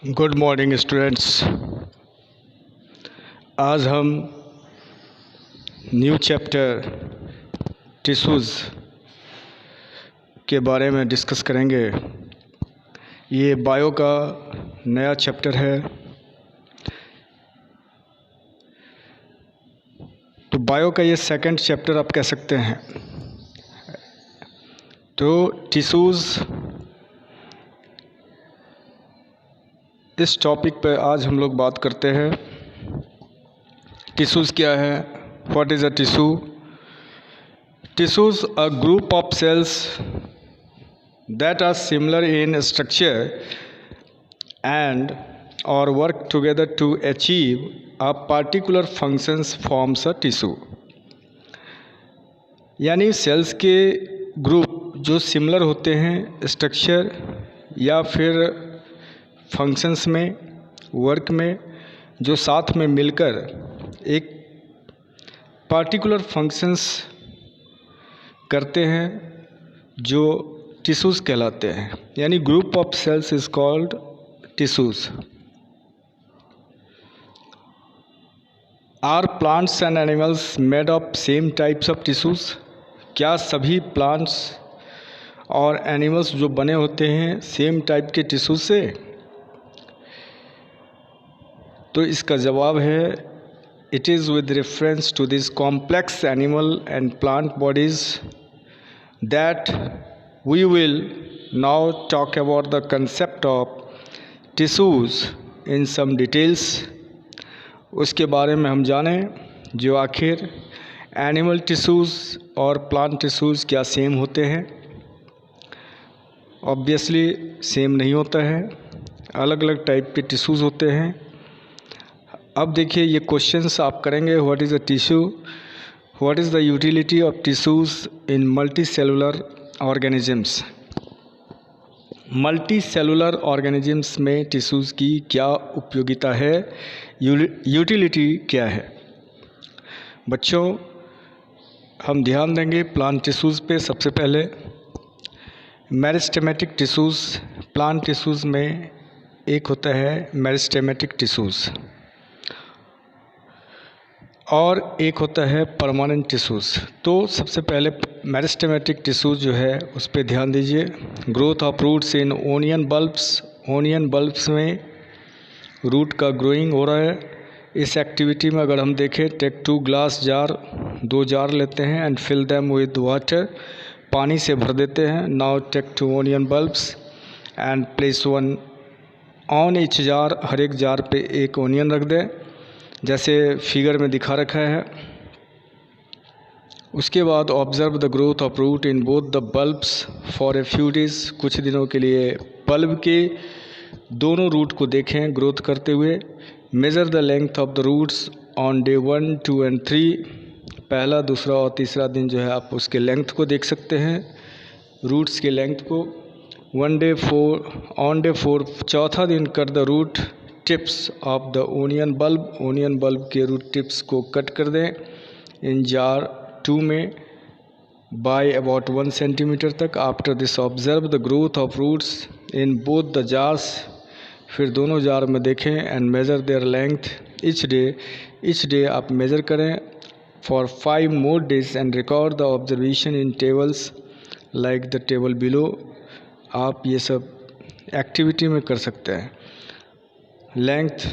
Good morning students. आज हम new chapter tissues के बारे में डिस्कस करेंगे। ये बायो का नया चैप्टर है। तो बायो का ये सेकंड चैप्टर आप कह सकते हैं। तो टिश्यूज़, इस टॉपिक पे आज हम लोग बात करते हैं। टिश्यूज़ क्या है? What is a tissue? Tissues a group of cells that are similar in structure and or work together to achieve a particular functions forms a tissue। यानी सेल्स के ग्रुप जो सिमिलर होते हैं स्ट्रक्चर या फिर functions में, work में, जो साथ में मिलकर एक पार्टिकुलर फंक्शंस करते हैं, जो टिश्यूज़ कहलाते हैं। यानी group of cells is called tissues. Are plants and animals made of same types of tissues? क्या सभी प्लांट्स और एनिमल्स जो बने होते हैं सेम टाइप के टिश्यूज से? तो इसका जवाब है it is with reference to this complex animal and plant bodies that we will now talk about the concept of tissues in some details। उसके बारे में हम जानें जो आखिर एनिमल टिश्यूज़ और प्लांट टिश्यूज़ क्या सेम होते हैं। ऑब्वियसली सेम नहीं होता है, अलग अलग टाइप के टिश्यूज़ होते हैं। अब देखिए ये क्वेश्चंस आप करेंगे। What is a tissue? What is the utility of tissues in multicellular organisms? Multicellular organisms में टिश्यूज़ की क्या उपयोगिता है, यूटिलिटी क्या है? बच्चों, हम ध्यान देंगे प्लांट टिश्यूज़ पे। सबसे पहले मेरिस्टेमेटिक टिश्यूज़। प्लांट टिश्यूज़ में एक होता है मेरिस्टेमेटिक टिश्यूज़ और एक होता है परमानेंट टिश्यूज़। तो सबसे पहले मेरिस्टेमेटिक टिश्यूज़ जो है उस पर ध्यान दीजिए। Growth of roots in onion bulbs. Onion bulbs में रूट का ग्रोइंग हो रहा है। इस एक्टिविटी में अगर हम देखें, टेक 2 ग्लास जार, 2 जार लेते हैं and fill them with water, पानी से भर देते हैं। Now take 2 onion bulbs and place 1 on each jar. हर एक जार पे एक ओनियन रख दें जैसे फिगर में दिखा रखा है। उसके बाद observe the growth of root in both the bulbs for a few days. कुछ दिनों के लिए बल्ब के दोनों रूट को देखें ग्रोथ करते हुए। Measure the length of the roots on day 1, 2 and 3। पहला, दूसरा और तीसरा दिन जो है आप उसके लेंथ को देख सकते हैं, रूट्स के लेंथ को। ऑन डे 4 चौथा दिन कर the root tips of the onion bulb. Onion bulb के रूट टिप्स को कट कर दें इन जार 2 में बाय अबाउट 1 सेंटीमीटर तक। After this observe the growth of roots in both the jars. फिर दोनों जार में देखें and measure their length each day आप मेज़र करें for 5 more days and record the observation in tables like the table below. आप ये सब एक्टिविटी में कर सकते हैं। Length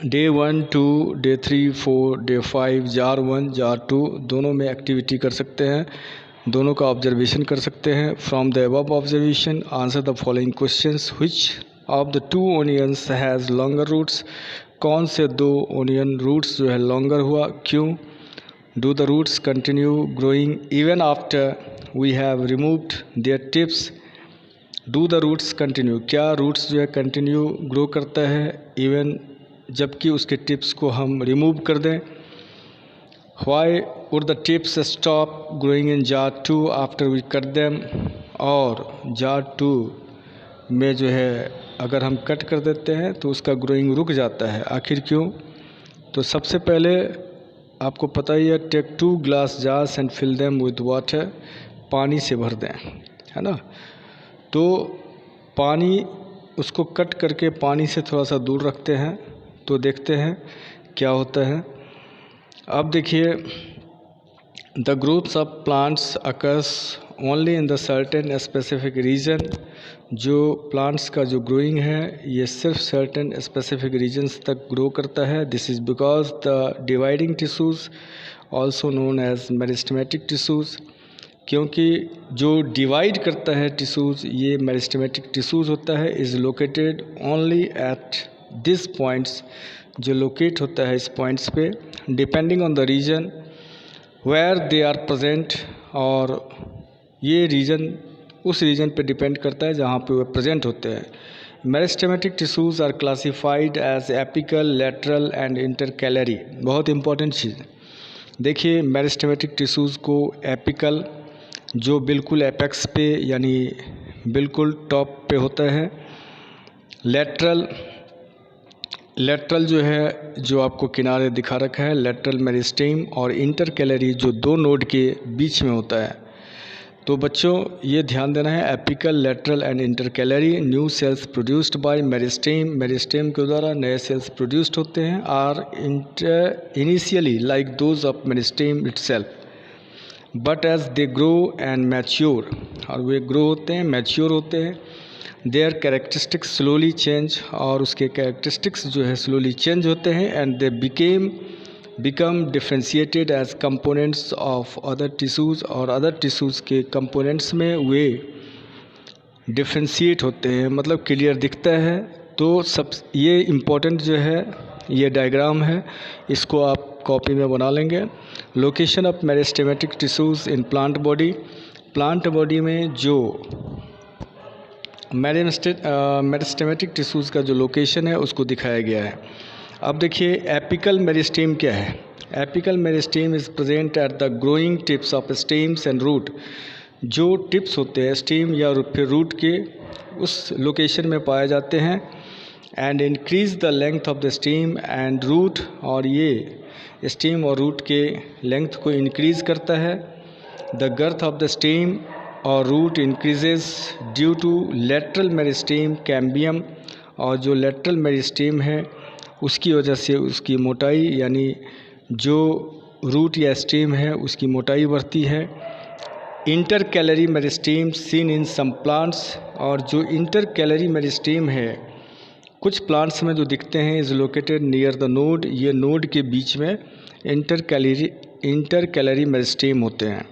day 1, 2, day 3, 4, day 5, jar 1, jar 2 दोनों में एक्टिविटी कर सकते हैं, दोनों का ऑब्जर्वेशन कर सकते हैं। From the above observation answer the following questions. Which of the 2 onions has longer roots? कौन से 2 ओनियन रूट्स जो है लॉन्गर हुआ, क्यों? Do the roots continue growing even after we have removed their tips? Do the roots continue, क्या roots जो है continue grow करता है इवन जबकि उसके टिप्स को हम रिमूव कर दें? Why would the tips stop growing in jar 2 after we cut them? और जार 2 में जो है अगर हम कट कर देते हैं तो उसका ग्रोइंग रुक जाता है, आखिर क्यों? तो सबसे पहले आपको पता ही है, take 2 glass jars and fill them with water. पानी से भर दें, है ना। तो पानी उसको कट करके पानी से थोड़ा सा दूर रखते हैं तो देखते हैं क्या होता है। अब देखिए, the growths of plants occurs only in the certain specific region. जो प्लांट्स का जो ग्रोइंग है ये सिर्फ सर्टेन स्पेसिफिक रीजन्स तक ग्रो करता है। This is because the dividing tissues also known as meristematic tissues, क्योंकि जो डिवाइड करता है टिश्यूज़ ये मेरिस्टेमेटिक टिश्यूज़ होता है, is located only at this points, जो लोकेट होता है इस पॉइंट्स पे, depending on the region where they are present. और ये रीजन उस रीजन पे डिपेंड करता है जहाँ पे वो प्रेजेंट होते हैं। Meristematic tissues are classified as apical, lateral and intercalary. बहुत इंपॉर्टेंट चीज़ देखिए, मेरिस्टेमेटिक टिश्यूज़ को एपिकल, जो बिल्कुल एपेक्स पे यानी बिल्कुल टॉप पे होता है, लेटरल जो है जो आपको किनारे दिखा रखा है लेटरल मेरिस्टेम, और इंटरकैलरी जो दो नोड के बीच में होता है। तो बच्चों ये ध्यान देना है, apical, lateral and intercalary new cells produced by meristem के द्वारा नए सेल्स प्रोड्यूस्ड होते हैं, are initially like those of meristem itself, but as they grow and mature, और वे ग्रो होते हैं, मैच्योर होते हैं, देयर कैरेक्टरिस्टिक्स स्लोली चेंज, और उसके कैरेक्टरिस्टिक्स जो है स्लोली चेंज होते हैं, and they become differentiated as components of other tissues, और अदर टिश्यूज़ के कंपोनेंट्स में वे डिफ्रेंशिएट होते हैं, मतलब क्लियर दिखता है। तो सब ये इम्पोर्टेंट जो है ये डायग्राम है, इसको आप कॉपी में बना लेंगे। Location of meristematic tissues in plant body, plant body में जो मेरिस्टेमेटिक टिश्यूज़ का जो लोकेशन है उसको दिखाया गया है। अब देखिए, एपिकल मेरिस्टेम क्या है। Apical meristem is present at the growing tips of stems and root. जो टिप्स होते हैं स्टेम या फिर रूट के, उस लोकेशन में पाए जाते हैं। And increase the length of the stem and root, और ये स्टेम और रूट के लेंथ को इंक्रीज करता है। The girth of the stem और root increases due to lateral meristem cambium, और जो लेटरल मेरिस्टेम है उसकी वजह से उसकी मोटाई, यानी जो रूट या स्टेम है उसकी मोटाई बढ़ती है। Intercalary meristem seen in some plants, और जो इंटरकैलरी मेरिस्टेम है कुछ प्लांट्स में जो दिखते हैं, is located near the node, ये नोड के बीच में इंटरकैलरी मेरिस्टेम होते हैं।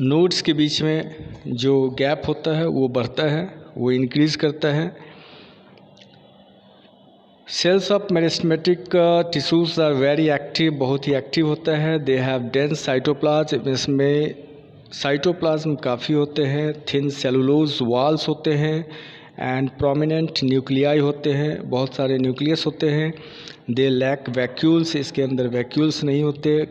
नोड्स के बीच में जो गैप होता है वो बढ़ता है, वो इंक्रीज करता है। Cells of meristematic tissues are very active, बहुत ही एक्टिव होता है। दे हैव डेंस साइटोप्लाज्म, इसमें साइटोप्लाज्म काफ़ी होते हैं। थिन सेलुलोज वॉल्स होते हैं, एंड प्रोमिनेंट न्यूक्लियाई होते हैं, बहुत सारे न्यूक्लियस होते हैं। दे लैक वैक्यूल्स, इसके अंदर वैक्यूल्स नहीं होते।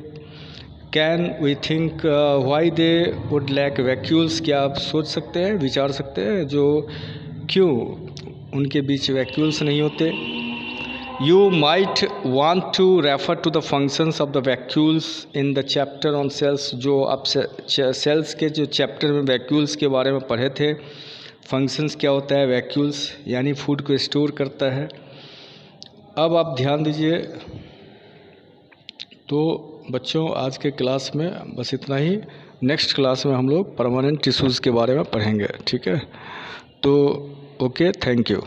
Can we think why they would lack vacuoles, क्या आप सोच सकते हैं, विचार सकते हैं जो क्यों उनके बीच वैक्यूल्स नहीं होते। You might want to refer to the functions of the vacuoles in the chapter on cells, जो आप सेल्स के जो चैप्टर में वैक्यूल्स के बारे में पढ़े थे। फंक्शंस क्या होता है, वैक्यूल्स यानी फूड को स्टोर करता है। अब आप ध्यान दीजिए। तो बच्चों आज के क्लास में बस इतना ही। नेक्स्ट क्लास में हम लोग परमानेंट टिश्यूज़ के बारे में पढ़ेंगे, ठीक है। तो ओके, थैंक यू।